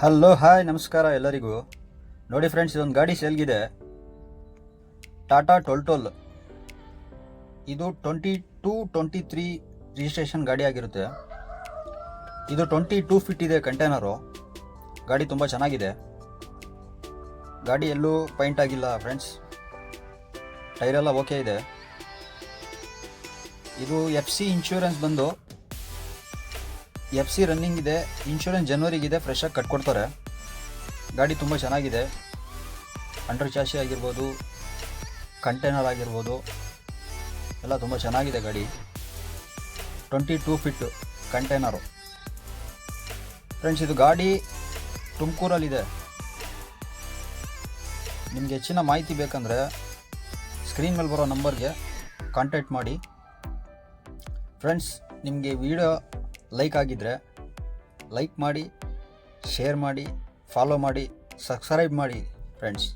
Hello hi ನಮಸ್ಕಾರ ಎಲ್ಲರಿಗೂ. ನೋಡಿ ಫ್ರೆಂಡ್ಸ್, ಇದೊಂದು ಗಾಡಿ ಸೇಲ್ಗಿದೆ. ಟಾಟಾ ಟೊಲ್ಟೋಲ್. ಇದು 22-23 ರಿಜಿಸ್ಟ್ರೇಷನ್ ಗಾಡಿ ಆಗಿರುತ್ತೆ. ಇದು 22 ಫೀಟ್ ಇದೆ ಕಂಟೈನರು. ಗಾಡಿ ತುಂಬ ಚೆನ್ನಾಗಿದೆ. ಗಾಡಿ ಎಲ್ಲೂ ಪೈಂಟ್ ಆಗಿಲ್ಲ ಫ್ರೆಂಡ್ಸ್. ಟೈರೆಲ್ಲ ಓಕೆ ಇದೆ. ಇದು FC ಇನ್ಶೂರೆನ್ಸ್ ಬಂದು FC ರನ್ನಿಂಗ್ ಇದೆ. ಇನ್ಶೂರೆನ್ಸ್ ಜನವರಿಗಿದೆ, ಫ್ರೆಶ್ ಆಗಿ ಕಟ್ಕೊಡ್ತಾರೆ. ಗಾಡಿ ತುಂಬ ಚೆನ್ನಾಗಿದೆ. ಅಂಡರ್ ಚಾಸಿ ಆಗಿರ್ಬೋದು, ಕಂಟೈನರ್ ಆಗಿರ್ಬೋದು, ಎಲ್ಲ ತುಂಬ ಚೆನ್ನಾಗಿದೆ ಗಾಡಿ. 22 ಫೀಟ್ ಕಂಟೈನರು ಫ್ರೆಂಡ್ಸ್. ಇದು ಗಾಡಿ ತುಮಕೂರಲ್ಲಿದೆ. ನಿಮಗೆ ಹೆಚ್ಚಿನ ಮಾಹಿತಿ ಬೇಕಂದರೆ ಸ್ಕ್ರೀನ್ ಮೇಲೆ ಬರೋ ನಂಬರ್ಗೆ ಕಾಂಟ್ಯಾಕ್ಟ್ ಮಾಡಿ ಫ್ರೆಂಡ್ಸ್. ನಿಮಗೆ ವಿಡಿಯೋ ಲೈಕ್ ಆಗಿದ್ದರೆ ಲೈಕ್ ಮಾಡಿ, ಶೇರ್ ಮಾಡಿ, ಫಾಲೋ ಮಾಡಿ, ಸಬ್ಸ್ಕ್ರೈಬ್ ಮಾಡಿ ಫ್ರೆಂಡ್ಸ್.